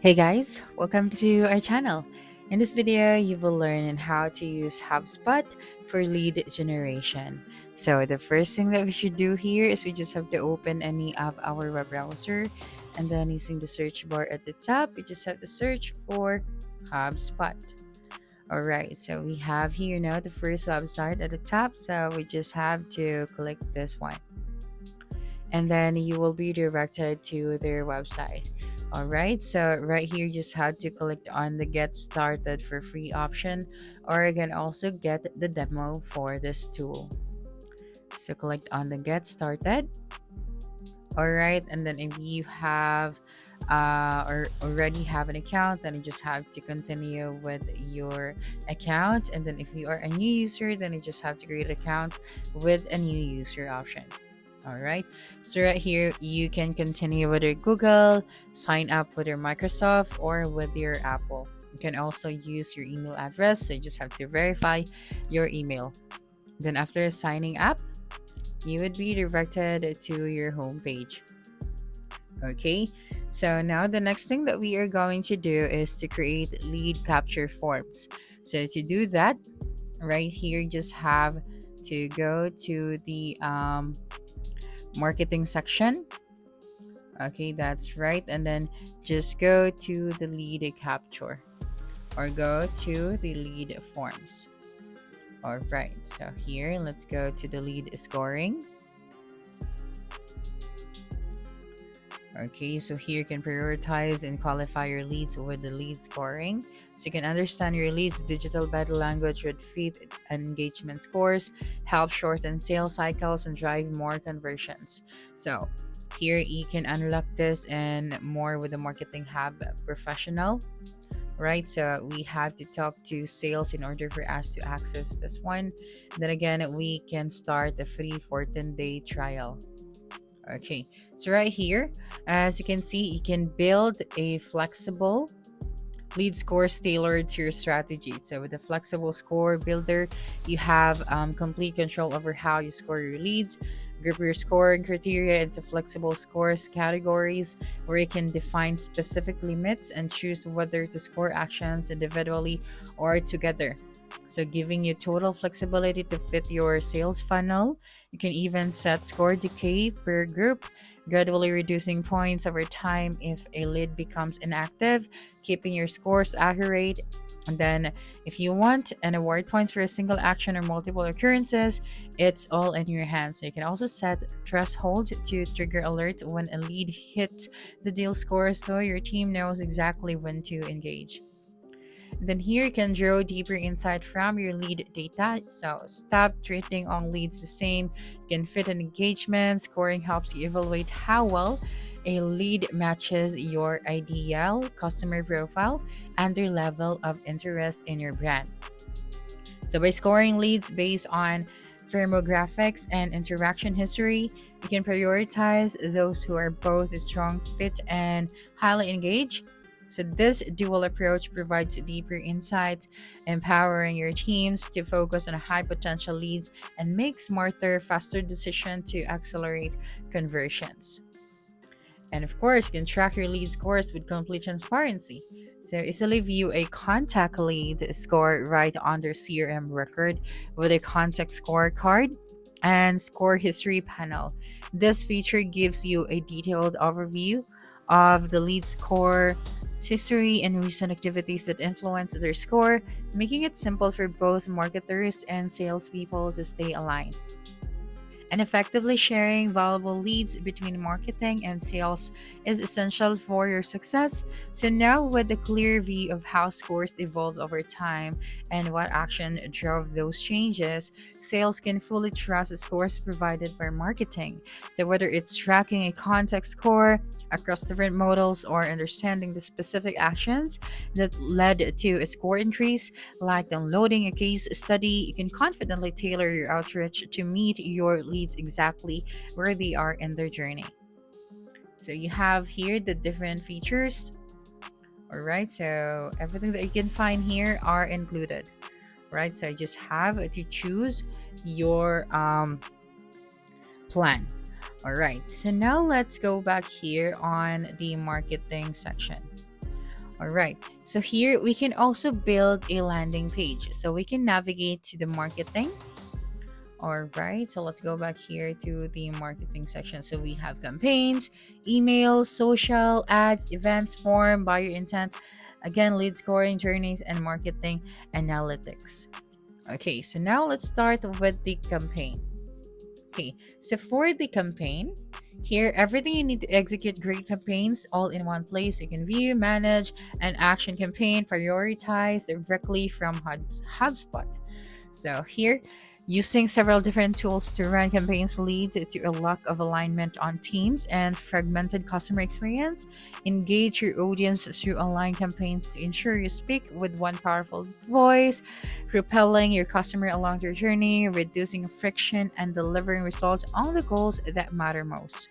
Hey guys, welcome to our channel. In this video, you will learn how to use Hubspot for lead generation. So the first thing that we should do here is we just have to open any of our web browser, and then using the search bar at the top, we just have to search for Hubspot. Alright, so we have here now the first website at the top, so we just have to click this one, and then you will be directed to their website. All right, so right here, you just had to click on the get started for free option, or you can also get the demo for this tool. So click on the get started. All right, and then if you have or already have an account, then you just have to continue with your account. And then if you are a new user, then you just have to create an account with a new user option. All right. So right here, you can continue with your Google, sign up with your Microsoft, or with your Apple. You can also use your email address. So you just have to verify your email. Then after signing up, you would be directed to your home page. Okay. So now the next thing that we are going to do is to create lead capture forms. So to do that, right here, just have to go to the marketing section. Okay, that's right. And then just go to the lead capture or go to the lead forms. All right, so here, let's go to the lead scoring. Okay, so here you can prioritize and qualify your leads with the lead scoring. So you can understand your leads' digital body language with feed and engagement scores, help shorten sales cycles, and drive more conversions. So here you can unlock this and more with the Marketing Hub Professional. Right, so we have to talk to sales in order for us to access this one. Then again, we can start the free 14-day trial. Okay, so right here, as you can see, you can build a flexible lead scores tailored to your strategy. So with the flexible score builder, you have complete control over how you score your leads, group your scoring criteria into flexible scores categories where you can define specific limits and choose whether to score actions individually or together. So giving you total flexibility to fit your sales funnel. You can even set score decay per group, gradually reducing points over time if a lead becomes inactive, keeping your scores accurate. And then, if you want an award points for a single action or multiple occurrences, it's all in your hands. So you can also set threshold to trigger alert when a lead hits the deal score, so your team knows exactly when to engage. Then here you can draw deeper insight from your lead data. So stop treating all leads the same. You can fit an engagement. Scoring helps you evaluate how well a lead matches your ideal customer profile and their level of interest in your brand. So by scoring leads based on firmographics and interaction history, you can prioritize those who are both a strong fit and highly engaged. So this dual approach provides deeper insights, empowering your teams to focus on high potential leads and make smarter, faster decisions to accelerate conversions. And of course, you can track your lead scores with complete transparency. So easily view a contact lead score right on their CRM record with a contact scorecard and score history panel. This feature gives you a detailed overview of the lead score history and recent activities that influence their score, making it simple for both marketers and salespeople to stay aligned. And effectively sharing valuable leads between marketing and sales is essential for your success. So now, with a clear view of how scores evolved over time and what action drove those changes, sales can fully trust the scores provided by marketing. So whether it's tracking a context score across different models or understanding the specific actions that led to a score increase, like downloading a case study, you can confidently tailor your outreach to meet your leads exactly where they are in their journey. So you have here the different features. All right, so everything that you can find here are included. Right, so you just have to choose your plan. All right, so now let's go back here on the marketing section. All right. So here we can also build a landing page. So we can navigate to the marketing. All right. So let's go back here to the marketing section. So we have campaigns, emails, social, ads, events, form, buyer intent, again, lead scoring, journeys, and marketing analytics. Okay. So now let's start with the campaign. Okay. So for the campaign, here, everything you need to execute great campaigns all in one place. You can view, manage, and action campaign, prioritize directly from HubSpot. So here, using several different tools to run campaigns leads to a lack of alignment on teams and fragmented customer experience. Engage your audience through aligned campaigns to ensure you speak with one powerful voice, propelling your customer along their journey, reducing friction, and delivering results on the goals that matter most.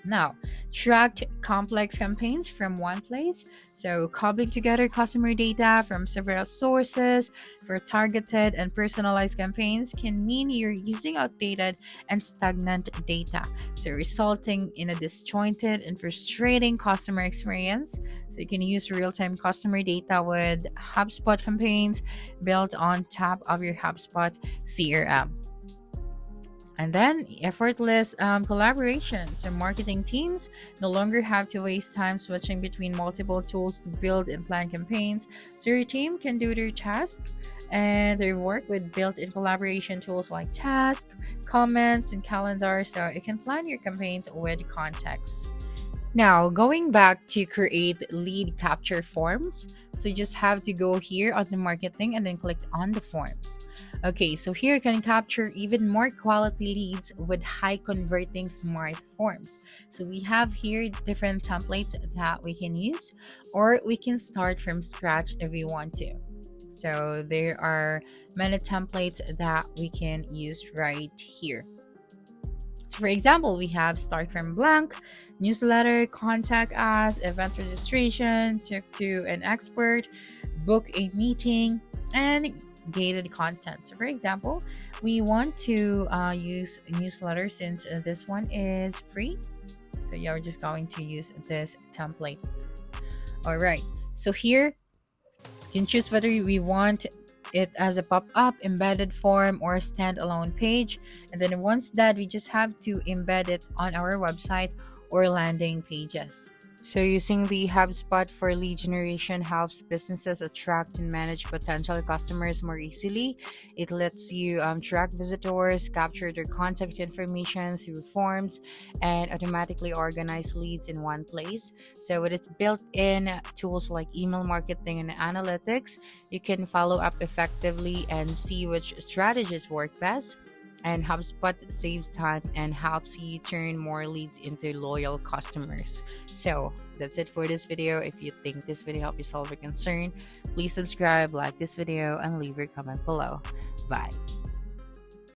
Now, tracked complex campaigns from one place. So, cobbling together customer data from several sources for targeted and personalized campaigns can mean you're using outdated and stagnant data, so resulting in a disjointed and frustrating customer experience. So, you can use real time customer data with HubSpot campaigns built on top of your HubSpot CRM. And then effortless collaboration. So marketing teams no longer have to waste time switching between multiple tools to build and plan campaigns. So your team can do their task and their work with built-in collaboration tools like Task, Comments, and Calendar. So you can plan your campaigns with context. Now, going back to create lead capture forms, so you just have to go here on the marketing and then click on the forms. Okay, so here you can capture even more quality leads with high converting smart forms. So we have here different templates that we can use, or we can start from scratch if we want to. So there are many templates that we can use right here. So for example, we have start from blank, newsletter, contact us, event registration, talk to an expert, book a meeting, and gated content. So for example, we want to use a newsletter since this one is free. So yeah, we're just going to use this template. All right. So here you can choose whether we want it as a pop-up, embedded form, or a standalone page. And then once that, we just have to embed it on our website or landing pages. So using the HubSpot for lead generation helps businesses attract and manage potential customers more easily. It lets you track visitors, capture their contact information through forms, and automatically organize leads in one place. So with its built-in tools like email marketing and analytics, you can follow up effectively and see which strategies work best. And HubSpot saves time and helps you turn more leads into loyal customers. So that's it for this video. If you think this video helped you solve a concern, please subscribe, like this video, and leave your comment below. Bye.